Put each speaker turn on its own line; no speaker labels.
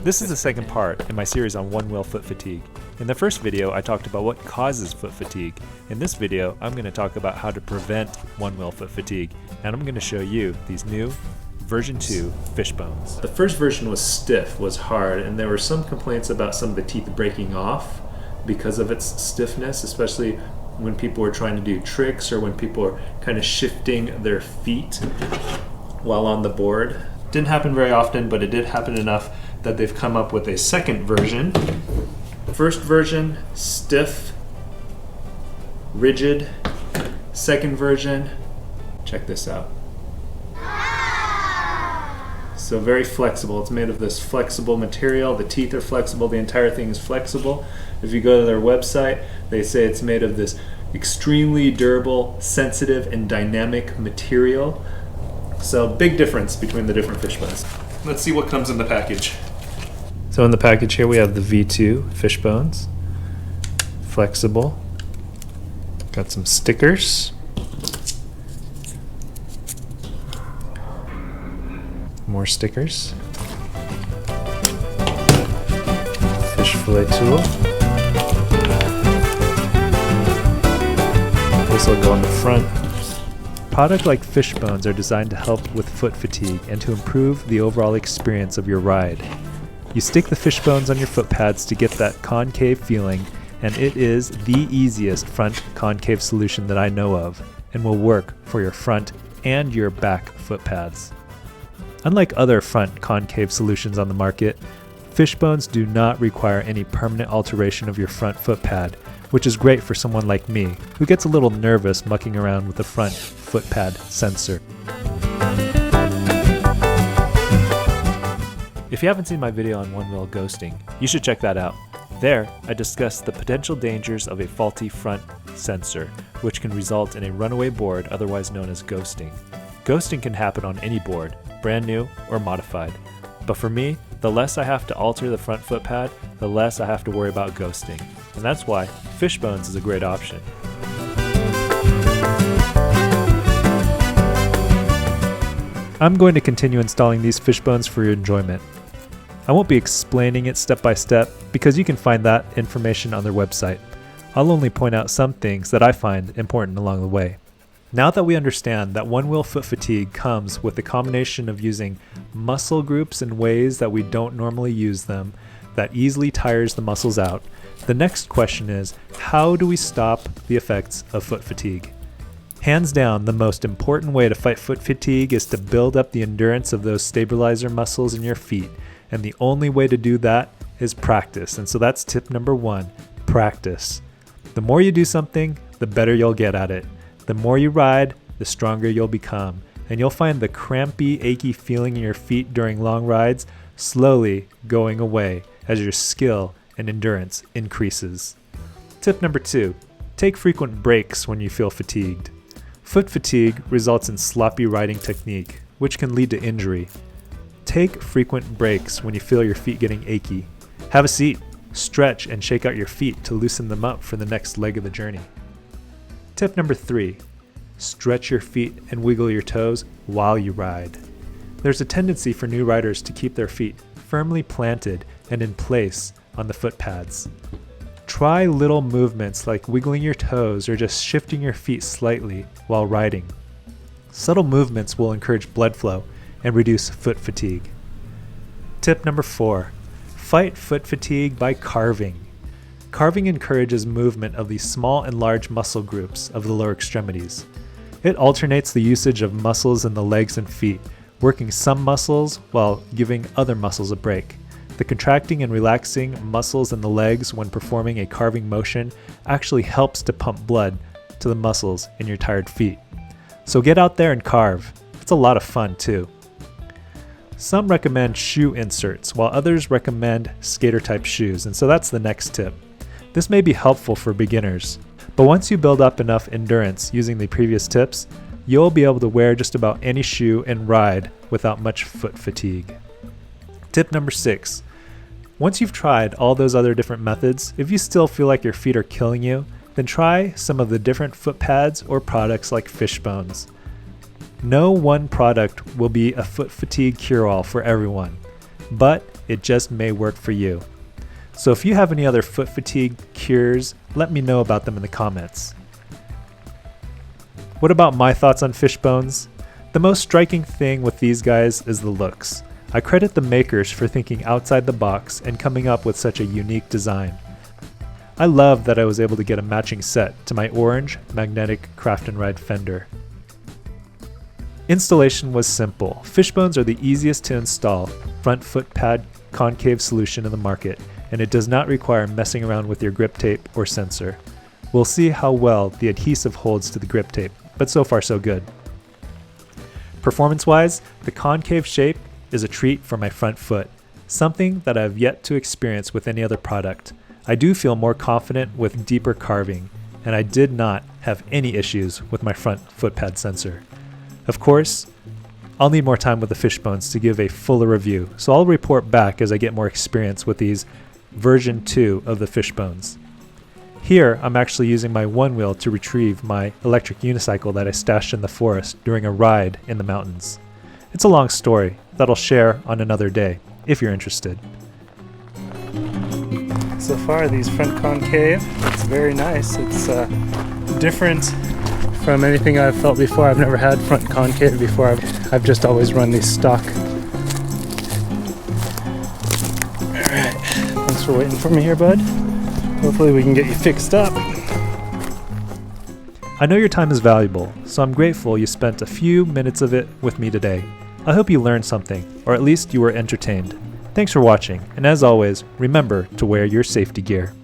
This is the second part in my series on one-wheel foot fatigue. In the first video, I talked about what causes foot fatigue. In this video, I'm going to talk about how to prevent one-wheel foot fatigue, and I'm going to show you these new version 2 Fishbones. The first version was stiff, was hard, and there were some complaints about some of the teeth breaking off because of its stiffness, especially when people were trying to do tricks or when people were kind of shifting their feet while on the board. Didn't happen very often, but it did happen enough that they've come up with a second version. The first version, stiff, rigid. Second version, check this out. So very flexible. It's made of this flexible material. The teeth are flexible. The entire thing is flexible. If you go to their website, they say it's made of this extremely durable, sensitive, and dynamic material. So big difference between the different Fishbones. Let's see what comes in the package. So in the package here we have the V2 Fishbones. Flexible. Got some stickers. More stickers. Fish fillet tool. This will go on the front. Products like Fishbones are designed to help with foot fatigue and to improve the overall experience of your ride. You stick the Fishbones on your foot pads to get that concave feeling, and it is the easiest front concave solution that I know of and will work for your front and your back foot pads. Unlike other front concave solutions on the market, Fishbones do not require any permanent alteration of your front foot pad, which is great for someone like me, who gets a little nervous mucking around with the front foot pad sensor. If you haven't seen my video on one-wheel ghosting, you should check that out. There, I discuss the potential dangers of a faulty front sensor, which can result in a runaway board, otherwise known as ghosting. Ghosting can happen on any board, brand new or modified. But for me, the less I have to alter the front foot pad, the less I have to worry about ghosting. And that's why Fishbones is a great option. I'm going to continue installing these Fishbones for your enjoyment. I won't be explaining it step by step because you can find that information on their website. I'll only point out some things that I find important along the way. Now that we understand that one-wheel foot fatigue comes with the combination of using muscle groups in ways that we don't normally use them, that easily tires the muscles out, the next question is, how do we stop the effects of foot fatigue? Hands down, the most important way to fight foot fatigue is to build up the endurance of those stabilizer muscles in your feet, and the only way to do that is practice. And so that's tip number 1, practice. The more you do something, the better you'll get at it. The more you ride, the stronger you'll become, and you'll find the crampy, achy feeling in your feet during long rides slowly going away as your skill and endurance increases. Tip number 2, take frequent breaks when you feel fatigued. Foot fatigue results in sloppy riding technique, which can lead to injury. Take frequent breaks when you feel your feet getting achy. Have a seat, stretch, and shake out your feet to loosen them up for the next leg of the journey. Tip number 3, stretch your feet and wiggle your toes while you ride. There's a tendency for new riders to keep their feet firmly planted and in place on the foot pads. Try little movements like wiggling your toes or just shifting your feet slightly while riding. Subtle movements will encourage blood flow and reduce foot fatigue. Tip number 4, fight foot fatigue by carving. Carving encourages movement of the small and large muscle groups of the lower extremities. It alternates the usage of muscles in the legs and feet, working some muscles while giving other muscles a break. The contracting and relaxing muscles in the legs when performing a carving motion actually helps to pump blood to the muscles in your tired feet. So get out there and carve. It's a lot of fun too. Some recommend shoe inserts, while others recommend skater-type shoes, and so that's the next tip. This may be helpful for beginners, but once you build up enough endurance using the previous tips, you'll be able to wear just about any shoe and ride without much foot fatigue. Tip number 6. Once you've tried all those other different methods, if you still feel like your feet are killing you, then try some of the different foot pads or products like Fishbones. No one product will be a foot fatigue cure-all for everyone, but it just may work for you. So if you have any other foot fatigue cures, let me know about them in the comments. What about my thoughts on Fishbones? The most striking thing with these guys is the looks. I credit the makers for thinking outside the box and coming up with such a unique design. I love that I was able to get a matching set to my orange magnetic Craft and Ride fender. Installation was simple. Fishbones are the easiest to install front foot pad concave solution in the market, and it does not require messing around with your grip tape or sensor. We'll see how well the adhesive holds to the grip tape, but so far so good. Performance-wise, the concave shape is a treat for my front foot, something that I have yet to experience with any other product. I do feel more confident with deeper carving, and I did not have any issues with my front foot pad sensor. Of course, I'll need more time with the Fishbones to give a fuller review, so I'll report back as I get more experience with these version 2 of the Fishbones. Here, I'm actually using my Onewheel to retrieve my electric unicycle that I stashed in the forest during a ride in the mountains. It's a long story that I'll share on another day, if you're interested. So far, these front concave, it's very nice. It's different from anything I've felt before. I've never had front concave before. I've just always run these stock. Alright, thanks for waiting for me here, bud. Hopefully we can get you fixed up. I know your time is valuable, so I'm grateful you spent a few minutes of it with me today. I hope you learned something, or at least you were entertained. Thanks for watching, and as always, remember to wear your safety gear.